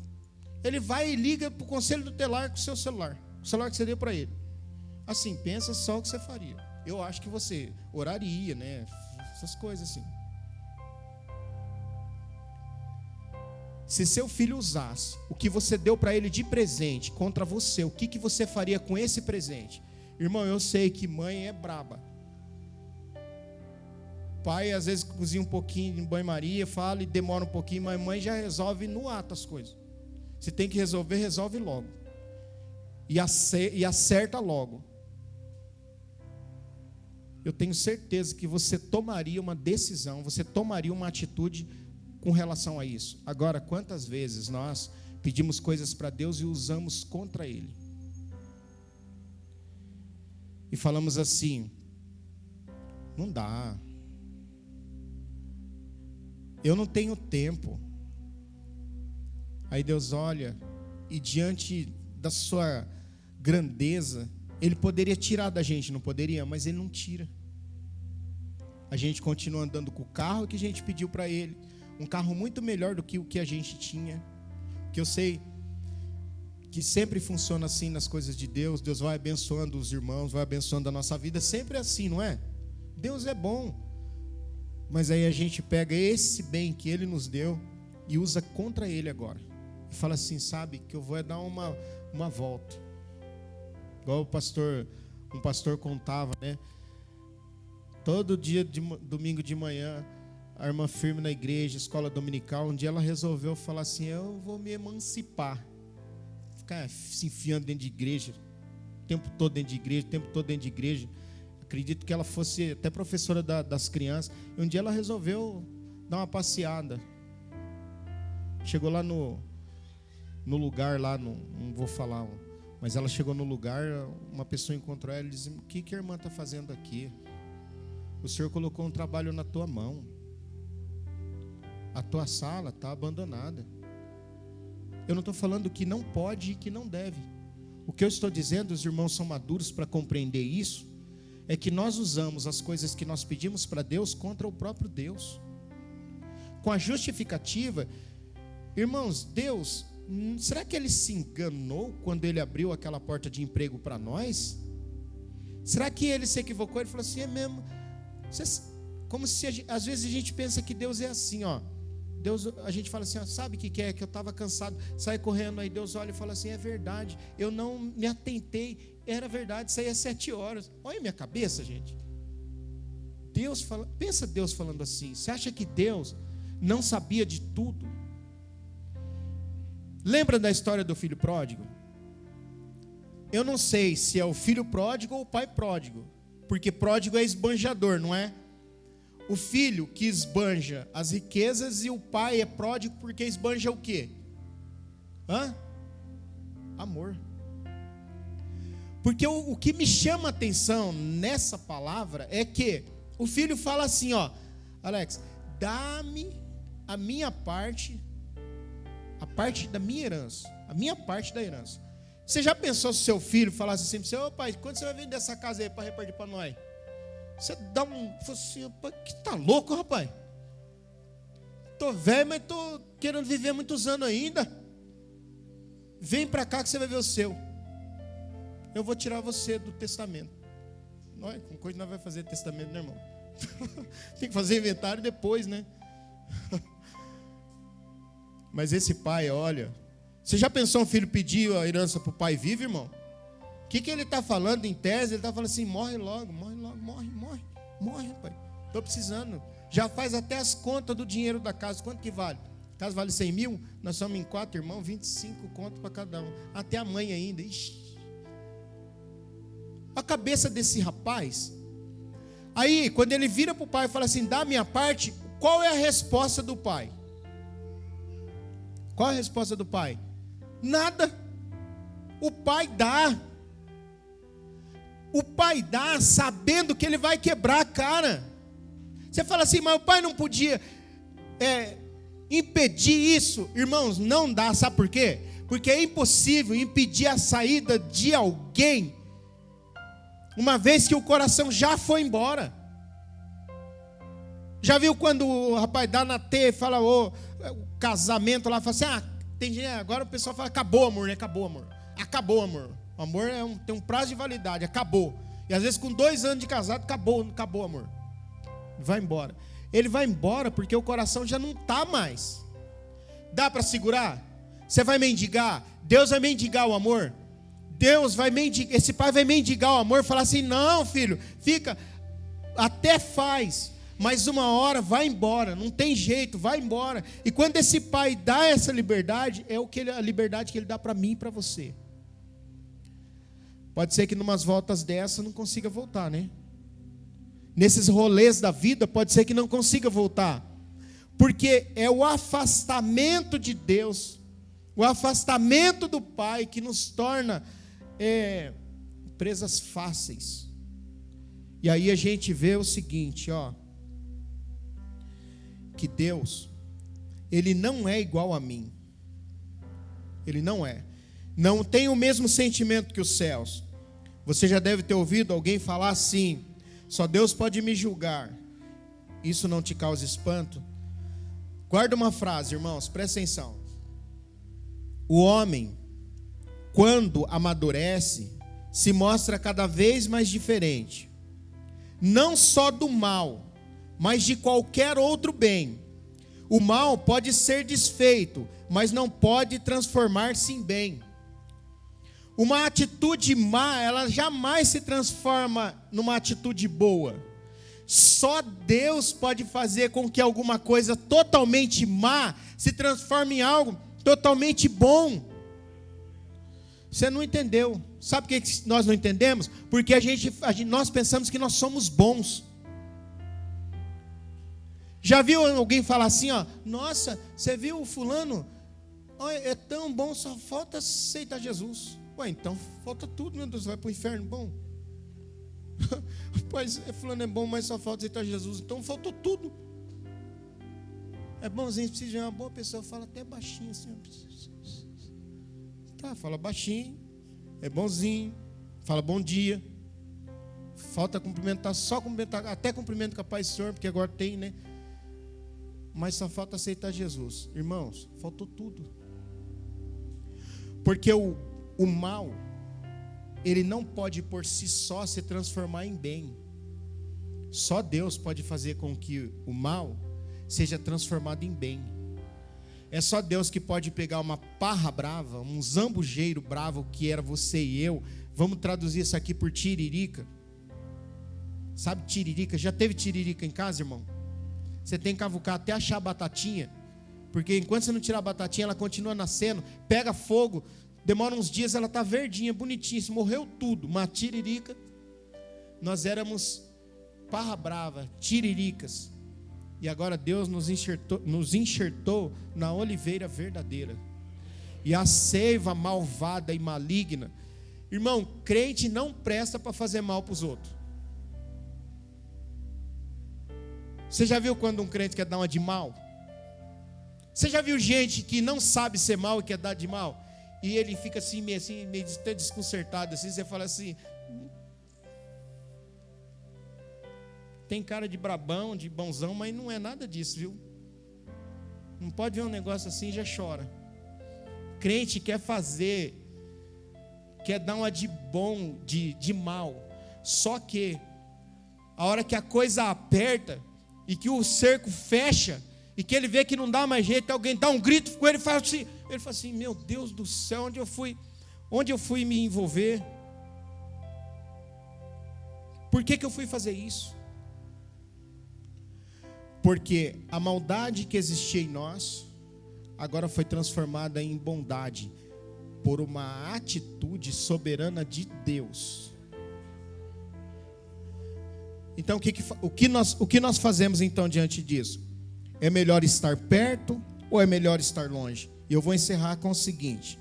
ele vai e liga para o conselho tutelar com o seu celular, o celular que você deu para ele. Assim, pensa só o que você faria. Eu acho que você oraria, né? Essas coisas assim. Se seu filho usasse o que você deu para ele de presente contra você, o que você faria com esse presente? Irmão, eu sei que mãe é braba. pai às vezes cozinha um pouquinho em banho-maria, fala e demora um pouquinho, mas a mãe já resolve no ato as coisas. Se tem que resolver, resolve logo. E acerta logo. Eu tenho certeza que você tomaria uma decisão, você tomaria uma atitude com relação a isso. Agora, quantas vezes nós pedimos coisas para Deus e usamos contra Ele? E falamos assim: não dá, eu não tenho tempo. Aí Deus olha e diante da sua grandeza, Ele poderia tirar da gente, não poderia? Mas Ele não tira. A gente continua andando com o carro que a gente pediu para Ele, um carro muito melhor do que o que a gente tinha, que eu sei que sempre funciona assim nas coisas de Deus. Deus vai abençoando os irmãos, vai abençoando a nossa vida, sempre assim, não é? Deus é bom, mas aí a gente pega esse bem que Ele nos deu e usa contra Ele agora, e fala assim: sabe, que eu vou dar uma volta, igual um pastor contava, né? Todo dia, domingo de manhã, a irmã firme na igreja, escola dominical, um dia ela resolveu falar assim: eu vou me emancipar, ficar se enfiando dentro de igreja, o tempo todo dentro de igreja, acredito que ela fosse até professora das crianças, e um dia ela resolveu dar uma passeada, chegou lá no lugar, lá, não vou falar, mas ela chegou no lugar, uma pessoa encontrou ela e disse: o que a irmã está fazendo aqui? O Senhor colocou um trabalho na tua mão, a tua sala está abandonada. Eu não estou falando que não pode e que não deve. O que eu estou dizendo, os irmãos são maduros para compreender isso, é que nós usamos as coisas que nós pedimos para Deus contra o próprio Deus, com a justificativa. Irmãos, Deus, será que Ele se enganou quando Ele abriu aquela porta de emprego para nós? Será que Ele se equivocou? Ele falou assim: é mesmo? Como se às vezes a gente pensa que Deus é assim, ó. Deus, a gente fala assim: ó, sabe o que é? Que eu estava cansado, sai correndo, aí Deus olha e fala assim: é verdade, eu não me atentei, era verdade, saía 7 horas. Olha a minha cabeça, gente. Deus fala, pensa Deus falando assim. Você acha que Deus não sabia de tudo? Lembra da história do filho pródigo? Eu não sei se é o filho pródigo ou o pai pródigo, porque pródigo é esbanjador, não é? O filho que esbanja as riquezas, e o pai é pródigo porque esbanja o quê? Amor. Porque o que me chama a atenção nessa palavra é que o filho fala assim, ó: Alex, dá-me a minha parte, a parte da minha herança, a minha parte da herança. Você já pensou se o seu filho falasse assim para você: ô pai, quando você vai vender essa casa aí para repartir para nós? Você dá fala assim: que tá louco, rapaz? Tô velho, mas tô querendo viver muitos anos ainda. Vem para cá que você vai ver o seu. Eu vou tirar você do testamento. Nós, com coisa nós vamos fazer testamento, né, irmão? Tem que fazer inventário depois, né? Mas esse pai, olha, você já pensou um filho pedir a herança para o pai vivo, irmão? O que ele está falando em tese? Ele está falando assim: morre logo, morre, pai. Estou precisando. Já faz até as contas do dinheiro da casa. Quanto que vale? A casa vale 100 mil, nós somos em 4 irmãos, 25 contos para cada um. Até a mãe ainda. Ixi. A cabeça desse rapaz. Aí, quando ele vira para o pai e fala assim: dá a minha parte, qual é a resposta do pai? Qual é a resposta do pai? Nada. O pai dá. O pai dá sabendo que ele vai quebrar a cara. Você fala assim: mas o pai não podia impedir isso. Irmãos, não dá. Sabe por quê? Porque é impossível impedir a saída de alguém, uma vez que o coração já foi embora. Já viu quando o rapaz dá na teia e fala: o casamento lá, fala assim: tem gente, agora o pessoal fala: acabou, amor, né? Acabou, amor. Acabou, amor. O amor tem um prazo de validade, acabou. E às vezes com 2 anos de casado, acabou, amor. Vai embora. Ele vai embora porque o coração já não está mais. Dá para segurar? Você vai mendigar? Deus vai mendigar o amor? Deus vai mendigar, esse pai vai mendigar o amor, falar assim: não, filho, fica, até faz, mas uma hora vai embora, não tem jeito, vai embora. E quando esse pai dá essa liberdade, é a liberdade que ele dá para mim e para você. Pode ser que numas voltas dessa não consiga voltar, né? Nesses rolês da vida, pode ser que não consiga voltar. Porque é o afastamento de Deus, o afastamento do Pai que nos torna presas fáceis. E aí a gente vê o seguinte, que Deus, Ele não é igual a mim. Ele não é. Não tem o mesmo sentimento que os céus. Você já deve ter ouvido alguém falar assim: só Deus pode me julgar. Isso não te causa espanto? Guarda uma frase, irmãos, presta atenção. O homem, quando amadurece, se mostra cada vez mais diferente. Não só do mal, mas de qualquer outro bem. O mal pode ser desfeito, mas não pode transformar-se em bem. Uma atitude má, ela jamais se transforma numa atitude boa. Só Deus pode fazer com que alguma coisa totalmente má se transforme em algo totalmente bom. Você não entendeu. Sabe por que nós não entendemos? Porque nós pensamos que nós somos bons. Já viu alguém falar assim, nossa, você viu o fulano? É tão bom, só falta aceitar Jesus. Ué, então falta tudo, meu Deus, vai para o inferno, bom. Pois fulano é bom, mas só falta aceitar Jesus. Então faltou tudo. É bonzinho, precisa de uma boa pessoa. Fala até baixinho assim. Tá, fala baixinho. É bonzinho. Fala bom dia. Falta cumprimentar, só cumprimentar. Até cumprimento com a paz do Senhor, porque agora tem, né? Mas só falta aceitar Jesus. Irmãos, faltou tudo. Porque o mal, ele não pode por si só se transformar em bem. Só Deus pode fazer com que o mal seja transformado em bem. É só Deus que pode pegar uma parra brava, um zambujeiro bravo que era você e eu. Vamos traduzir isso aqui por tiririca. Sabe tiririca? Já teve tiririca em casa, irmão? Você tem que cavucar até achar a batatinha, porque enquanto você não tirar a batatinha, ela continua nascendo, pega fogo, demora uns dias, ela está verdinha, bonitinha, morreu tudo. Uma tiririca. Nós éramos parra brava, tiriricas. E agora Deus nos enxertou na oliveira verdadeira. E a seiva malvada e maligna. Irmão, crente não presta para fazer mal para os outros. Você já viu quando um crente quer dar uma de mal? Você já viu gente que não sabe ser mal e quer dar de mal? E ele fica assim, meio até desconcertado, assim, você fala assim, tem cara de brabão, de bonzão, mas não é nada disso, viu? Não pode ver um negócio assim e já chora. Crente quer fazer, quer dar uma de bom, de mal. Só que a hora que a coisa aperta e que o cerco fecha e que ele vê que não dá mais jeito, alguém dá um grito com ele, fala assim, meu Deus do céu, onde eu fui me envolver? Por que eu fui fazer isso? Porque a maldade que existia em nós agora foi transformada em bondade por uma atitude soberana de Deus. Então o que nós fazemos então diante disso? É melhor estar perto ou é melhor estar longe? E eu vou encerrar com o seguinte: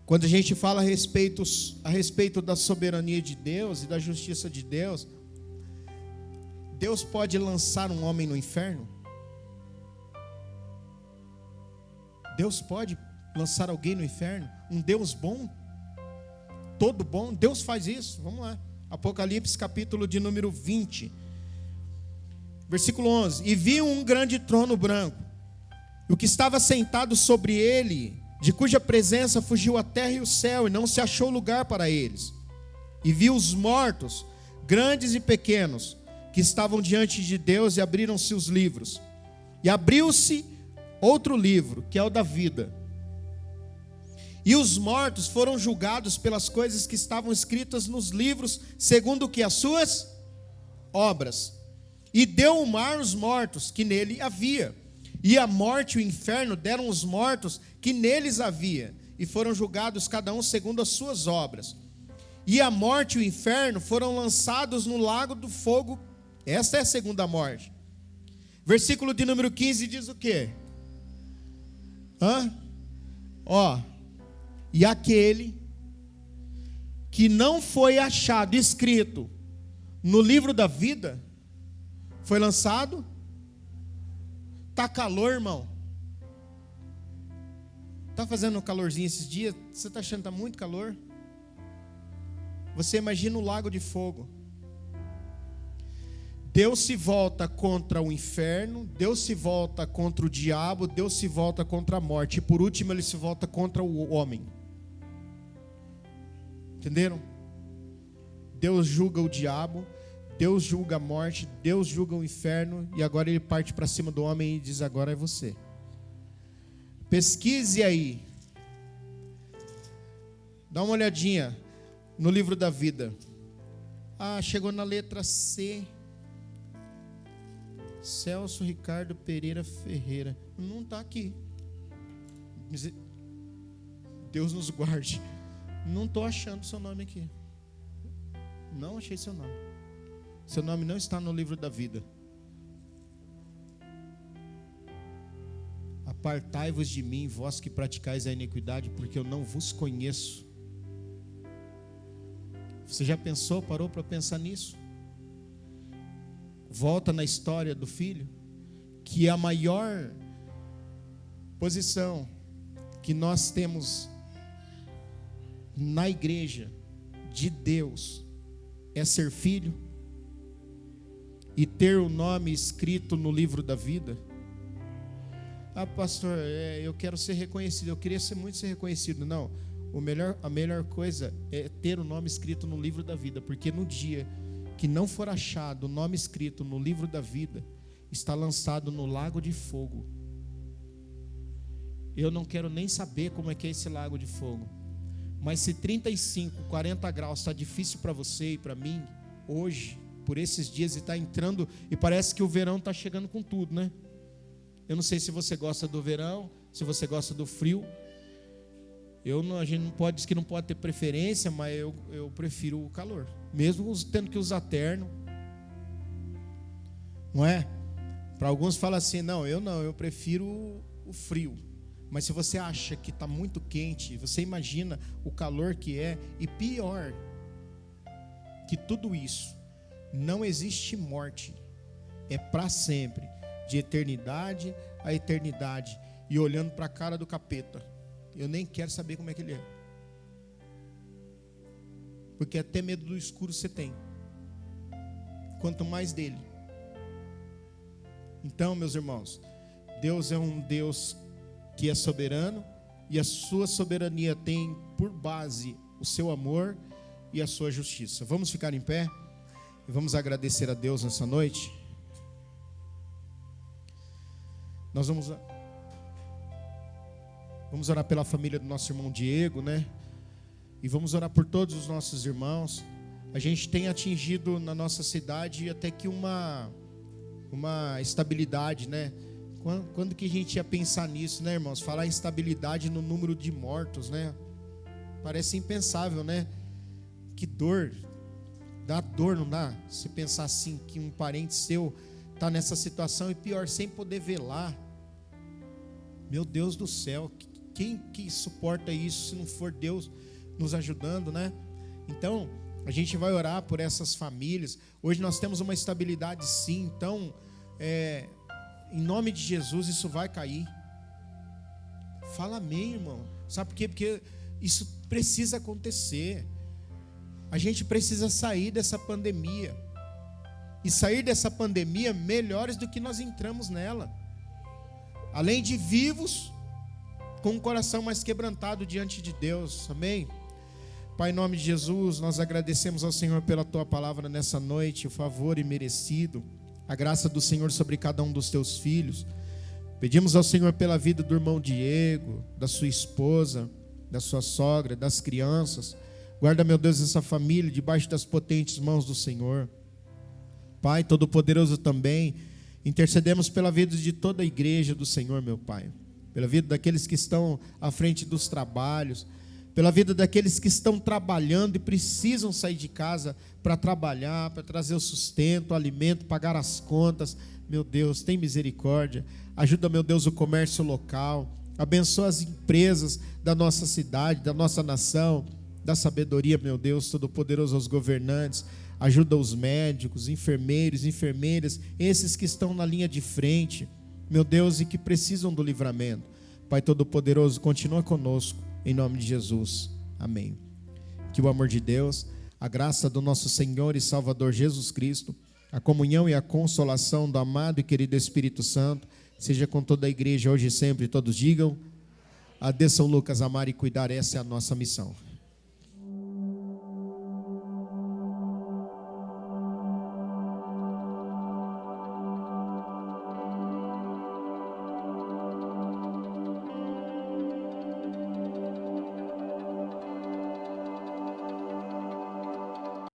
quando a gente fala a respeito da soberania de Deus e da justiça de Deus, Deus pode lançar um homem no inferno? Deus pode lançar alguém no inferno? Um Deus bom? Todo bom? Deus faz isso? Vamos lá. Apocalipse capítulo de número 20. Versículo 11. E vi um grande trono branco, e o que estava sentado sobre ele, de cuja presença fugiu a terra e o céu, e não se achou lugar para eles. E vi os mortos, grandes e pequenos, que estavam diante de Deus, e abriram-se os livros. E abriu-se outro livro, que é o da vida. E os mortos foram julgados pelas coisas que estavam escritas nos livros, segundo o que as suas obras. E deu o mar os mortos que nele havia. E a morte e o inferno deram os mortos que neles havia. E foram julgados cada um segundo as suas obras. E a morte e o inferno foram lançados no lago do fogo. Esta é a segunda morte. Versículo de número 15 diz o quê? E aquele que não foi achado escrito no livro da vida foi lançado. Tá calor, irmão? Tá fazendo um calorzinho esses dias? Você tá achando que tá muito calor? Você imagina o lago de fogo. Deus se volta contra o inferno, Deus se volta contra o diabo, Deus se volta contra a morte. E por último ele se volta contra o homem. Entenderam? Deus julga o diabo, Deus julga a morte, Deus julga o inferno. E agora ele parte para cima do homem e diz: agora é você. Pesquise aí. Dá uma olhadinha no livro da vida. Chegou na letra C. Celso Ricardo Pereira Ferreira. Não está aqui. Deus nos guarde. Não estou achando seu nome aqui. Não achei seu nome. Seu nome não está no livro da vida. Apartai-vos de mim, vós que praticais a iniquidade, porque eu não vos conheço. Você já pensou, parou para pensar nisso? Volta na história do filho, que a maior posição que nós temos na igreja de Deus é ser filho e ter o nome escrito no livro da vida. Pastor, eu quero ser reconhecido, eu queria muito ser reconhecido. Não, a melhor coisa é ter o nome escrito no livro da vida, porque no dia que não for achado o nome escrito no livro da vida, está lançado no lago de fogo. Eu não quero nem saber como é que é esse lago de fogo, mas se 35, 40 graus está difícil para você e para mim, hoje, por esses dias, e está entrando, e parece que o verão está chegando com tudo, né? Eu não sei se você gosta do verão, se você gosta do frio. A gente não pode, diz que não pode ter preferência, mas eu prefiro o calor, mesmo tendo que usar terno, não é? Para alguns fala assim, eu prefiro o frio. Mas se você acha que está muito quente, você imagina o calor que é. E pior que tudo isso, não existe morte, é para sempre, de eternidade a eternidade, e olhando para a cara do capeta. Eu nem quero saber como é que ele é, porque até medo do escuro você tem, quanto mais dele. Então, meus irmãos, Deus é um Deus que é soberano, e a sua soberania tem por base o seu amor e a sua justiça. Vamos ficar em pé e vamos agradecer a Deus nessa noite. Nós vamos orar pela família do nosso irmão Diego, né? E vamos orar por todos os nossos irmãos. A gente tem atingido na nossa cidade até que uma estabilidade, né? Quando que a gente ia pensar nisso, né, irmãos? Falar em estabilidade no número de mortos, né? Parece impensável, né? Que dor. Dá dor, não dá? Se pensar assim, que um parente seu está nessa situação, e pior, sem poder velar. Meu Deus do céu, quem que suporta isso se não for Deus nos ajudando, né? Então, a gente vai orar por essas famílias. Hoje nós temos uma estabilidade, sim. Então, em nome de Jesus, isso vai cair. Fala amém, irmão. Sabe por quê? Porque isso precisa acontecer. A gente precisa sair dessa pandemia, e sair dessa pandemia melhores do que nós entramos nela. Além de vivos, com um coração mais quebrantado diante de Deus. Amém? Pai, em nome de Jesus, nós agradecemos ao Senhor pela Tua palavra nessa noite, o favor imerecido, a graça do Senhor sobre cada um dos Teus filhos. Pedimos ao Senhor pela vida do irmão Diego, da sua esposa, da sua sogra, das crianças. Guarda, meu Deus, essa família debaixo das potentes mãos do Senhor. Pai Todo-Poderoso, também intercedemos pela vida de toda a igreja do Senhor, meu Pai, pela vida daqueles que estão à frente dos trabalhos, pela vida daqueles que estão trabalhando e precisam sair de casa para trabalhar, para trazer o sustento, o alimento, pagar as contas. Meu Deus, tem misericórdia. Ajuda, meu Deus, o comércio local. Abençoa as empresas da nossa cidade, da nossa nação. Dá sabedoria, meu Deus, Todo-Poderoso, aos governantes. Ajuda os médicos, enfermeiros, enfermeiras, esses que estão na linha de frente, meu Deus, e que precisam do livramento. Pai Todo-Poderoso, continua conosco, em nome de Jesus. Amém. Que o amor de Deus, a graça do nosso Senhor e Salvador Jesus Cristo, a comunhão e a consolação do amado e querido Espírito Santo, seja com toda a igreja hoje e sempre. Todos digam: a de São Lucas, amar e cuidar, essa é a nossa missão.